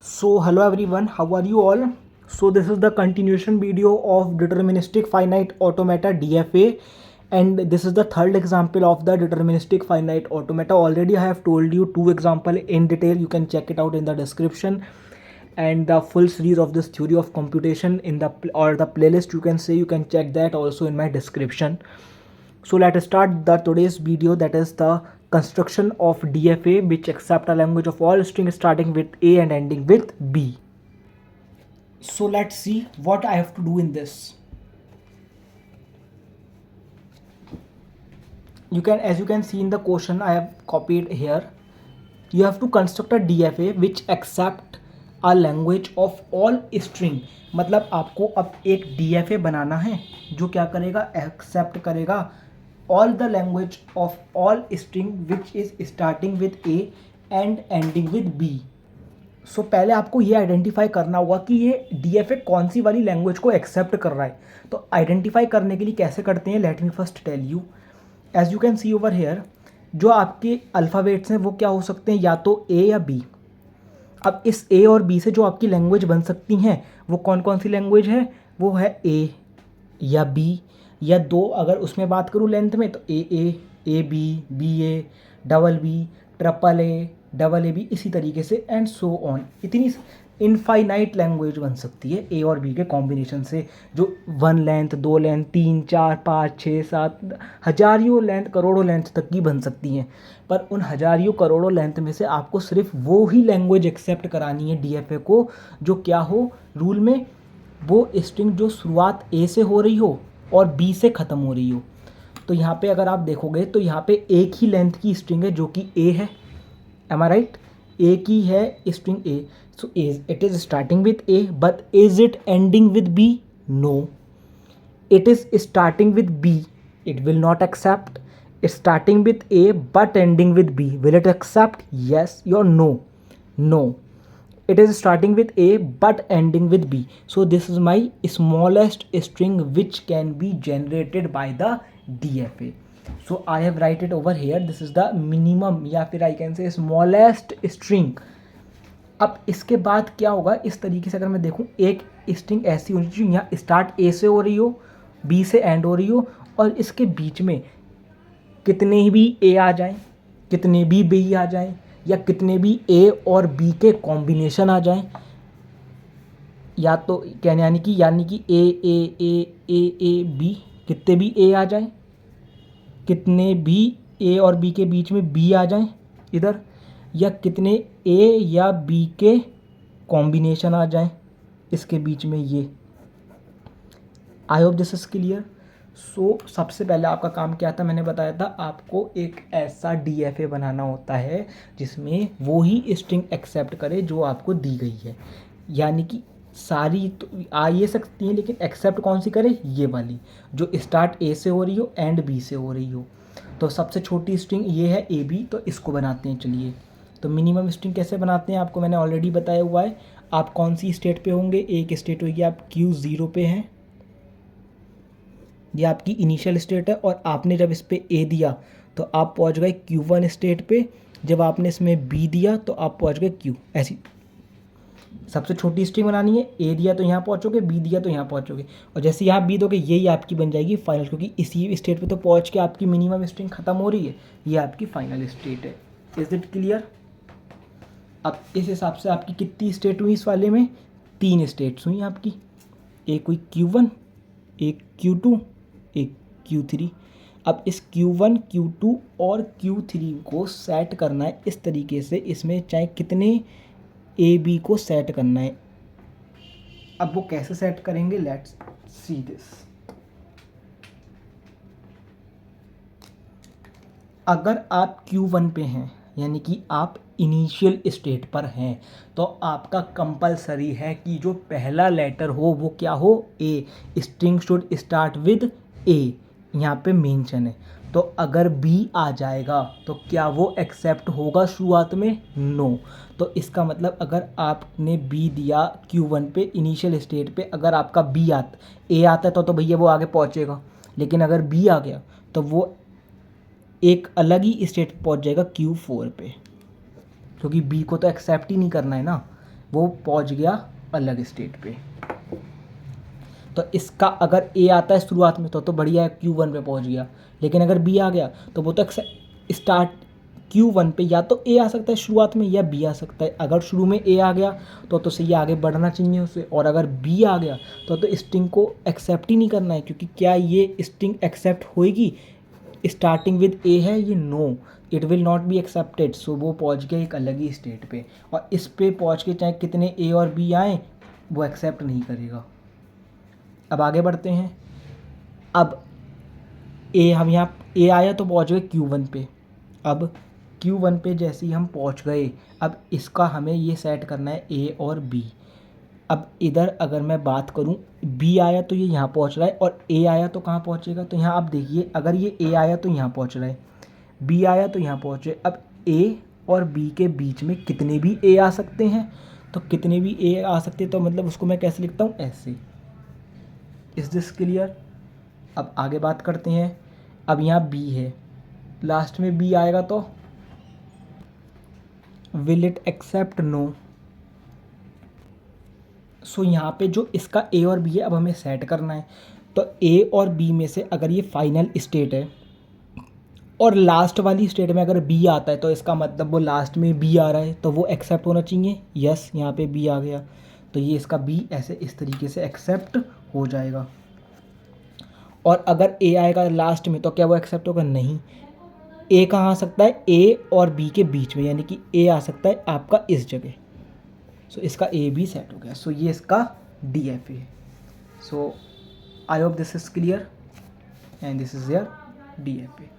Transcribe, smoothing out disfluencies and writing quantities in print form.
So hello everyone, how are you all? So this is the continuation video of deterministic finite automata DFA, and this is the third example of the deterministic finite automata. Already I have told you two example in detail. You can check it out in the description, and the full series of this theory of computation in the playlist, you can say, you can check that also in my description. So let's start the today's video, that is the construction of DFA, which accept a language of all string starting with A and ending with B. So let's see what I have to do in this. As you can see in the question I have copied here, you have to construct a DFA which accept a language of all string. मतलब आपको अब एक DFA बनाना है जो क्या करेगा, accept करेगा all the language of all string which is starting with A and ending with B. सो पहले आपको ये आइडेंटिफाई करना होगा कि ये DFA कौन सी वाली लैंग्वेज को एक्सेप्ट कर रहा है. तो आइडेंटिफाई करने के लिए कैसे करते हैं, let me first tell you. As you can see over here, जो आपके अल्फ़ाबेट्स हैं वो क्या हो सकते हैं, या तो ए या बी. अब इस ए और बी से जो आपकी लैंग्वेज बन सकती हैं वो कौन कौन सी लैंग्वेज है, वो है ए या बी या दो. अगर उसमें बात करूँ लेंथ में तो A B A, double B, triple A, double A B, इसी तरीके से एंड सो ऑन. इतनी इनफाइनाइट लैंग्वेज बन सकती है ए और बी के कॉम्बिनेशन से, जो 1 लेंथ, 2 लेंथ, 3, 4, 5, 6, 7, हजारियों लेंथ, करोड़ों लेंथ तक की बन सकती हैं. पर उन हजारियों करोड़ों लेंथ में से आपको सिर्फ वो ही लैंग्वेज एक्सेप्ट करानी है DFA को जो क्या हो रूल में, वो स्ट्रिंग जो शुरुआत ए से हो रही हो और बी से ख़त्म हो रही हो. तो यहाँ पे अगर आप देखोगे तो यहाँ पे एक ही लेंथ की स्ट्रिंग है जो कि ए है. Am I right? एक ही है string A. So it is starting with A, but is it ending with B? No. It is starting with B, it will not accept. Starting with A but ending with B, will it accept? Yes or no? No. It is starting with A but ending with B. So this is my smallest string which can be generated by the DFA. So I have write it over here. This is the minimum या फिर I can say smallest string. अब इसके बाद क्या होगा, इस तरीके से अगर मैं देखूँ, एक स्ट्रिंग ऐसी होनी चाहिए यहाँ स्टार्ट ए से हो रही हो, बी से एंड हो रही हो, और इसके बीच में कितने भी ए आ जाएं, कितने भी बी आ जाएं, या कितने भी ए और बी के कॉम्बिनेशन आ जाएं, या तो कहने यानी कि ए बी, कितने भी ए आ जाएं, कितने भी ए और बी के बीच में बी आ जाएं इधर, या कितने ए या बी के कॉम्बिनेशन आ जाएं इसके बीच में. ये I hope this is clear. So सबसे पहले आपका काम क्या था, मैंने बताया था आपको एक ऐसा DFA बनाना होता है जिसमें वो ही स्ट्रिंग एक्सेप्ट करे जो आपको दी गई है. यानी कि सारी तो आ ये सकती हैं, लेकिन एक्सेप्ट कौन सी करे, ये वाली जो स्टार्ट ए से हो रही हो एंड बी से हो रही हो. तो सबसे छोटी स्ट्रिंग ये है ए बी, तो इसको बनाते हैं. चलिए, तो मिनिमम स्ट्रिंग कैसे बनाते हैं आपको मैंने ऑलरेडी बताया हुआ है. आप कौन सी स्टेट पे होंगे, एक स्टेट होगी आप Q0 पे हैं, ये आपकी इनिशियल स्टेट है, और आपने जब इस पे ए दिया तो आप पहुंच गए Q1 स्टेट पे. जब आपने इसमें बी दिया तो आप पहुंच गए Q. ऐसी सबसे छोटी स्ट्रिंग बनानी है, ए दिया तो यहाँ पहुंचोगे, बी दिया तो यहाँ पहुंचोगे, और जैसे यहाँ बी दोगे यही आपकी बन जाएगी फाइनल, क्योंकि इसी स्टेट पे तो पहुंच के आपकी मिनिमम स्ट्रिंग खत्म हो रही है. ये आपकी फाइनल स्टेट है. Is it clear? अब इस हिसाब से आपकी कितनी स्टेट हुई इस वाले में, 3 स्टेट्स हुई आपकी. एक हुई Q1, एक Q2, एक Q3. अब इस Q1, Q2 और Q3 को सेट करना है इस तरीके से, इसमें चाहे कितने ए बी को सेट करना है. अब वो कैसे सेट करेंगे, लेट्स सी दिस. अगर आप Q1 पे हैं, यानी कि आप इनिशियल स्टेट पर हैं, तो आपका कंपलसरी है कि जो पहला लेटर हो वो क्या हो, ए. स्ट्रिंग शुड स्टार्ट विद ए, यहाँ पे मेंशन है. तो अगर बी आ जाएगा तो क्या वो एक्सेप्ट होगा शुरुआत में? नो. तो इसका मतलब अगर आपने बी दिया Q1 पे इनिशियल स्टेट पे, अगर आपका बी ए आता है तो भैया वो आगे पहुँचेगा, लेकिन अगर बी आ गया तो वो एक अलग ही स्टेट पहुंच जाएगा Q4 पे, क्योंकि बी को तो एक्सेप्ट ही नहीं करना है ना. वो पहुंच गया अलग स्टेट पे। तो इसका अगर ए आता है शुरुआत में तो बढ़िया है, Q1 पे पहुंच गया। लेकिन अगर बी आ गया तो वो तो स्टार्ट Q1 पे या तो ए आ सकता है शुरुआत में या बी आ सकता है। अगर शुरू में ए आ गया तो सही आगे बढ़ना चाहिए उसे, और अगर बी आ गया तो स्ट्रिंग को एक्सेप्ट ही नहीं करना है, क्योंकि क्या ये स्ट्रिंग एक्सेप्ट होएगी? स्टार्टिंग विद ए है ये, no, it will not be accepted. So वो पहुंच गया एक अलग ही स्टेट पे, और इस पे पहुंच के चाहे कितने ए और बी आए वो एक्सेप्ट नहीं करेगा। अब आगे बढ़ते हैं। अब ए, हम यहाँ ए आया तो पहुंच गए Q1 पे। अब Q1 पे जैसे ही हम पहुंच गए, अब इसका हमें ये सेट करना है ए और बी। अब इधर अगर मैं बात करूं, बी आया तो ये यहाँ पहुंच रहा है, और ए आया तो कहाँ पहुंचेगा? तो यहाँ आप देखिए, अगर ये ए आया तो यहाँ पहुंच रहा है, बी आया तो यहाँ पहुँचे। अब ए और बी के बीच में कितने भी ए आ सकते हैं, तो कितने भी ए आ सकते हैं तो मतलब उसको मैं कैसे लिखता हूँ? ऐसे। Is this clear? अब आगे बात करते हैं। अब यहाँ बी है, लास्ट में बी आएगा तो विल इट एक्सेप्ट? नो। सो यहाँ पे जो इसका ए और बी है, अब हमें सेट करना है। तो ए और बी में से अगर ये फाइनल स्टेट है और लास्ट वाली स्टेट में अगर बी आता है, तो इसका मतलब वो लास्ट में बी आ रहा है तो वो एक्सेप्ट होना चाहिए। यस, यहाँ पे बी आ गया तो ये इसका बी ऐसे इस तरीके से एक्सेप्ट हो जाएगा। और अगर ए आएगा लास्ट में तो क्या वो एक्सेप्ट होगा? नहीं। ए कहाँ आ सकता है? ए और बी के बीच में, यानी कि ए आ सकता है आपका इस जगह। सो इसका ए भी सेट हो गया। सो ये इसका DFA है। So I hope this is clear and this is your DFA।